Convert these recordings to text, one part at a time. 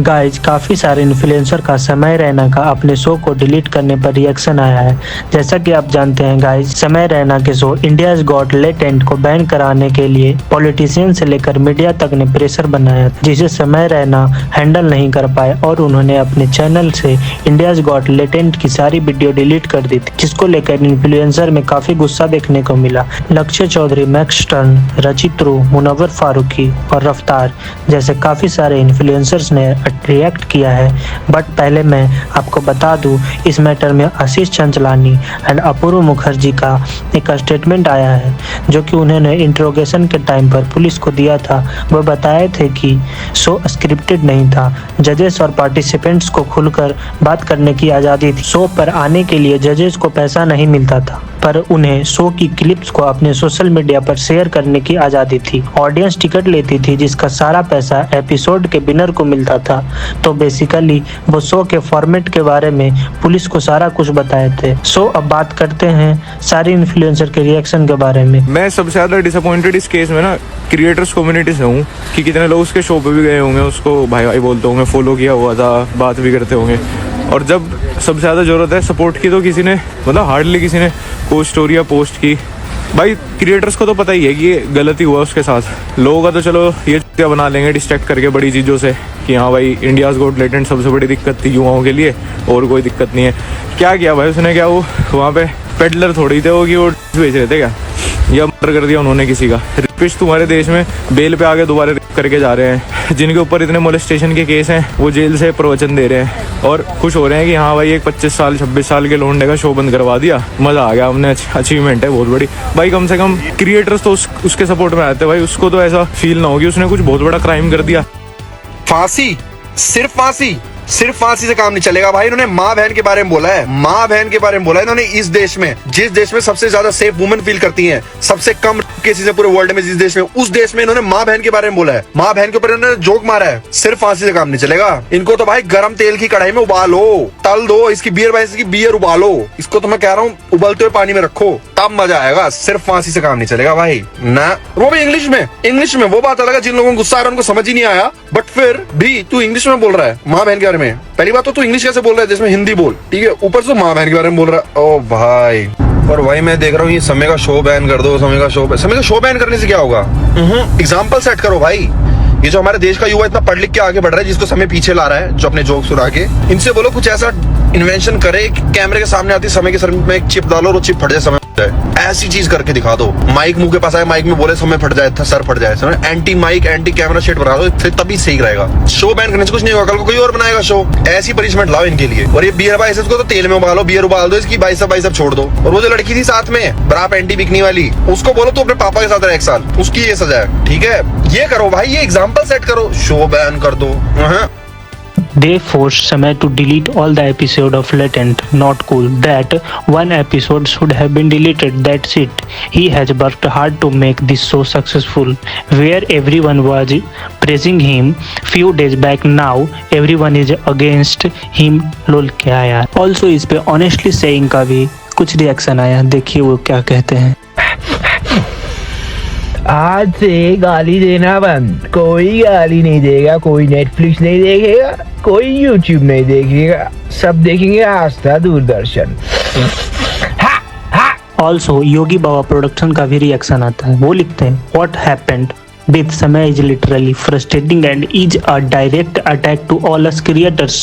Guys काफ़ी सारे influencer का समय रैना का अपने शो को डिलीट करने पर रिएक्शन आया है। जैसा कि आप जानते हैं गाइज, समय रैना के शो इंडियाज गॉट टैलेंट को बैन कराने के लिए पॉलिटिशियन से लेकर मीडिया तक ने प्रेशर बनाया, जिसे समय रैना हैंडल नहीं कर पाए और उन्होंने अपने चैनल से इंडियाज गॉट टैलेंट की सारी वीडियो डिलीट कर दी थी, जिसको लेकर इन्फ्लुएंसर में काफ़ी गुस्सा देखने को मिला। लक्ष्य चौधरी, मैक्स टर्न, रचित रू, मुनव्वर फारूकी और रफ्तार जैसे काफ़ी सारे इन्फ्लुएंसर्स ने रिएक्ट किया है। बट पहले मैं आपको बता दूं, इस मैटर में आशीष चंचलानी एंड अपूर्व मुखर्जी का एक स्टेटमेंट आया है, जो कि उन्होंने इंट्रोगेशन के टाइम पर पुलिस को दिया था। वह बताए थे कि शो स्क्रिप्टेड नहीं था, जजेस और पार्टिसिपेंट्स को खुलकर बात करने की आज़ादी थी। शो पर आने के लिए जजेस को पैसा नहीं मिलता था, पर उन्हें शो की क्लिप्स को अपने सोशल मीडिया पर शेयर करने की आज़ादी थी। ऑडियंस टिकट लेती थी, जिसका सारा पैसा एपिसोड के विनर को मिलता था। तो बेसिकली वो शो के फॉर्मेट के बारे में पुलिस को सारा कुछ बताए थे। सो अब बात करते हैं सारे इन्फ्लुएंसर के रिएक्शन के बारे में। मैं सबसे ज़्यादा डिसअपॉइंटेड इस केस में ना क्रिएटर्स कम्युनिटी से हूँ कि कितने लोग उसके शो पे भी गए होंगे, उसको भाई भाई बोलते होंगे, फॉलो किया हुआ था, बात भी करते होंगे। और जब सबसे ज़्यादा ज़रूरत है सपोर्ट की, तो किसी ने मतलब हार्डली किसी ने कोई स्टोरी या पोस्ट की। भाई क्रिएटर्स को तो पता ही है कि ये गलती हुआ उसके साथ। लोगों का तो चलो ये क्या बना लेंगे डिस्ट्रैक्ट करके बड़ी चीज़ों से कि हाँ भाई इंडियाज़ गॉट टैलेंट सबसे बड़ी दिक्कत थी युवाओं के लिए, और कोई दिक्कत नहीं है। क्या किया भाई उसने? क्या वो वहाँ पे पेडलर थोड़ी थे वो कि वो बेच रहे थे क्या, या मर्डर कर दिया उन्होंने किसी का? रेपिस्ट तुम्हारे देश में बेल पे आगे दोबारा रेप करके जा रहे हैं, जिनके ऊपर इतने मोलेस्टेशन के केस हैं वो जेल से प्रवचन दे रहे हैं और खुश हो रहे हैं कि हाँ भाई एक 25 साल 26 साल के लोंडे का शो बंद करवा दिया, मज़ा आ गया, हमने अचीवमेंट है बहुत बड़ी। भाई कम से कम क्रिएटर्स तो उसके सपोर्ट में आते हैं भाई, उसको तो ऐसा फील ना हो कि उसने कुछ बहुत बड़ा क्राइम कर दिया। फांसी, सिर्फ फांसी, सिर्फ फांसी से काम नहीं चलेगा भाई। इन्होंने माँ बहन के बारे में बोला है, माँ बहन के बारे में बोला है इन्होंने। इस देश में, जिस देश में सबसे ज्यादा सेफ वुमेन फील करती हैं, सबसे कम केसेस है पूरे वर्ल्ड में, जिस देश में, उस देश में इन्होंने माँ बहन के बारे में बोला है। माँ बहन के ऊपर इन्होंने जोक मारा है। सिर्फ फांसी से काम नहीं चलेगा। इनको तो भाई गरम तेल की कढ़ाई में उबालो, तल दो, इसकी बियर उबालो, इसको तो मैं कह रहा हूँ उबलते हुए पानी में रखो, तब मजा आएगा। सिर्फ फांसी से काम नहीं चलेगा भाई ना, वो भी इंग्लिश में। वो बात अलग है, जिन लोगों को गुस्सा आ रहा है उनको समझ ही नहीं आया, बट फिर भी तू इंग्लिश में बोल रहा है माँ बहन के बारे में। पहली बात तो तू इंग्लिश कैसे बोल रहा है जिसमें हिंदी बोल, ठीक है, ऊपर से माँ बहन के बारे में बोल रहा है। ओ भाई, और भाई मैं देख रहा हूँ ये समय का शो बैन कर दो, समय का शो बैन करने से क्या होगा? एग्जाम्पल सेट करो भाई। ये जो हमारे देश का युवा इतना पढ़ लिख के आगे बढ़ रहा है, जिसको समय पीछे ला रहा है, जो अपने जोक सुना के, इनसे बोलो कुछ ऐसा इन्वेंशन करे, कैमरे के सामने आती समय के सर में एक चिप डालो और वो चिप फट जाए, समय ऐसी चीज करके दिखा दो। माइक मुंह के पास आए, माइक में बोले समय फट जाए, सर फट जाए, समझ? Anti mic, anti camera shade बना दो, फिर तभी सही रहेगा। शो बैन करने से कुछ नहीं होगा, कल को कोई और बनाएगा शो। ऐसी पनिशमेंट लाओ इनके लिए। और ये बियर बाइसेप्स को तो तेल में उबालो, बियर उबाल दो, इसकी बाइसेप छोड़ दो। और वो जो लड़की थी साथ में ब्रा पैंटी बिकनी वाली, उसको बोलो तो अपने पापा के साथ रहे 1 साल, उसकी ये सजा है, ठीक है? ये करो भाई, ये एग्जाम्पल सेट करो, शो बैन कर दो। They forced Samay to delete all the episode of Latent. Not cool. That one episode should have been deleted. That's it. He has worked hard to make this show successful. Where everyone was praising him few days back, now everyone is against him. lol क्या यार? Also इस पे honestly saying का भी कुछ reaction आया, देखिए वो क्या कहते हैं। आज से गाली देना बंद, कोई गाली नहीं देगा, कोई नेटफ्लिक्स नहीं देखेगा, कोई यूट्यूब नहीं देखेगा, सब देखेंगे आस्था दूरदर्शन। ऑल्सो योगी बाबा प्रोडक्शन का भी रिएक्शन आता है। वो लिखते हैं, what happened with Samay is literally frustrating and is a direct attack to all us creators.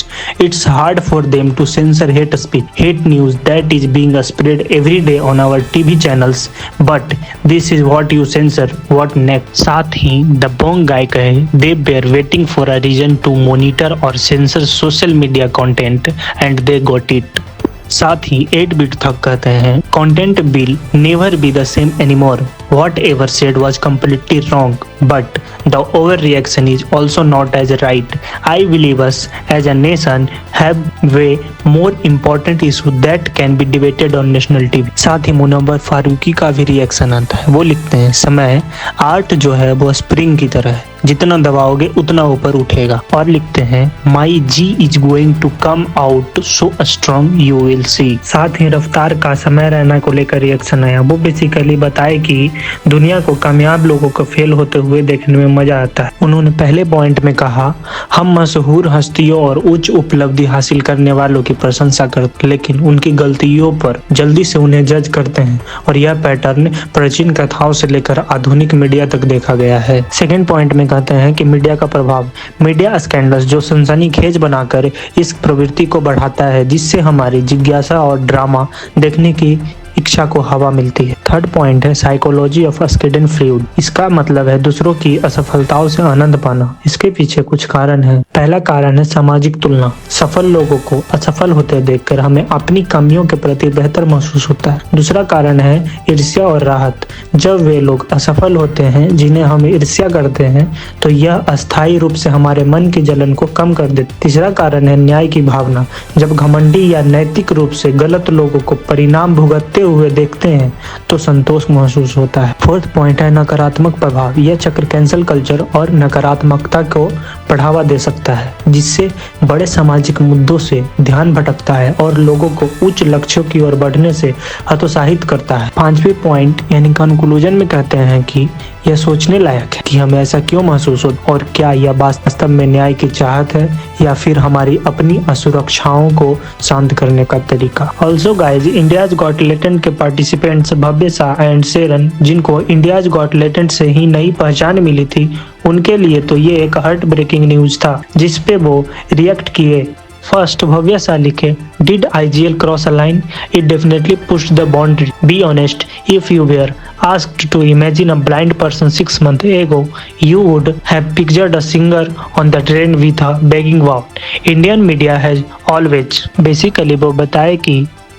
It's hard for them to censor hate speech, hate news that is being spread every day on our TV channels. But this is what you censor. What next? साथ ही the Bong guy कहे, they were waiting for a reason to monitor or censor social media content and they got it. साथ ही 8-bit थक कहते हैं, content will never be the same anymore, whatever said was completely wrong, but the overreaction is also not as right. I believe us as a nation have way more important issue that can be debated on national TV. साथ ही मुनव्वर फारूकी का भी reaction आता है. वो लिखते हैं, समय आर्ट जो है वो स्प्रिंग की तरह है, जितना दबाओगे उतना ऊपर उठेगा। और लिखते हैं my G is going to come out so strong you will see. साथ ही रफ्तार का समय रैना को लेकर रिएक्शन आया। वो बेसिकली बताए कि दुनिया को कामयाब लोगों को फेल होते हुए देखने में मजा आता है। उन्होंने पहले पॉइंट में कहा हम मशहूर हस्तियों और उच्च उपलब्धि हासिल करने वालों की प्रशंसा करते, लेकिन उनकी गलतियों पर जल्दी से उन्हें जज करते हैं और यह पैटर्न प्राचीन कथाओं से लेकर आधुनिक मीडिया तक देखा गया है। सेकंड पॉइंट में कहते हैं कि मीडिया का प्रभाव, मीडिया स्कैंडल्स जो सनसनीखेज बनाकर इस प्रवृत्ति को बढ़ाता है जिससे हमारी जिज्ञासा और ड्रामा देखने की इच्छा को हवा मिलती है। थर्ड पॉइंट है साइकोलॉजी ऑफ स्किडन फ्लूड। इसका मतलब है दूसरों की असफलताओं से आनंद पाना। इसके पीछे कुछ कारण है। पहला कारण है सामाजिक तुलना। सफल लोगों को असफल होते देखकर हमें अपनी कमियों के प्रति बेहतर महसूस होता है। दूसरा कारण है ईर्ष्या और राहत। जब वे लोग असफल होते हैं जिन्हें हम ईर्ष्या करते हैं तो यह अस्थायी रूप से हमारे मन की जलन को कम कर देती। तीसरा कारण है न्याय की भावना। जब घमंडी या नैतिक रूप से गलत लोगों को परिणाम भुगतते हुए देखते हैं तो संतोष महसूस होता है। फोर्थ पॉइंट है नकारात्मक प्रभाव। यह चक्र कैंसल कल्चर और नकारात्मकता को बढ़ावा दे सकता है जिससे बड़े सामाजिक मुद्दों से ध्यान भटकता है और लोगों को उच्च लक्ष्यों की ओर बढ़ने से हतोत्साहित करता है। पांचवी पॉइंट यानी कंक्लूजन में कहते हैं कि यह सोचने लायक है कि हमें ऐसा क्यों महसूस हो और क्या यह वास्तव में न्याय की चाहत है या फिर हमारी अपनी असुरक्षाओं को शांत करने का तरीका। Also guys, India's got talent के पार्टिसिपेंट्स भव्य शाह एंड सेरन, जिनको इंडियाज गॉट टैलेंट से ही नई पहचान मिली थी, उनके लिए तो ये एक हार्ट ब्रेकिंग न्यूज था जिसपे वो रिएक्ट किए। फर्स्ट, भव्य शाह लिखे, Did IGL cross a line? It definitely pushed the boundary. Be honest, if you were asked to imagine a blind person 6 months ago, you would have pictured a singer on the train with a begging vow. Indian media has always, basically वो बताए कि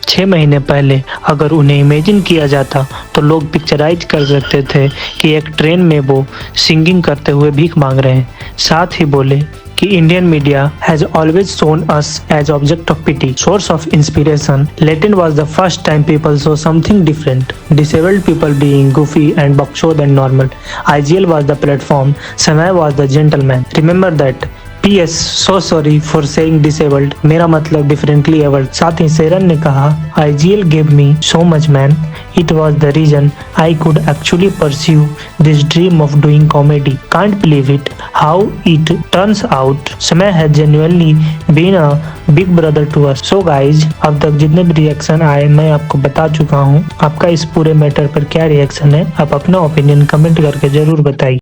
6 महीने पहले अगर उन्हें imagine किया जाता तो लोग पिक्चराइज कर सकते थे कि एक ट्रेन में वो सिंगिंग करते हुए भीख मांग रहे हैं। साथ ही बोले कि Indian media has always shown us as object of pity, source of inspiration. Latent was the first time people saw something different, disabled people being goofy and buckshot and normal. IGL was the platform, Samay was the gentleman. Remember that. PS, so sorry for saying disabled. मेरा मतलब differently abled. साथ ही सेरन ने कहा IGL gave me so much man. It was the reason I could actually pursue this dream of doing comedy. Can't believe it. How it turns out. Samay has genuinely been a big brother to us. So guys, अब तक जितने भी reaction आए मैं आपको बता चुका हूँ. आपका इस पूरे मैटर पर क्या रिएक्शन है? आप अपना ओपिनियन कमेंट करके जरूर बताइए.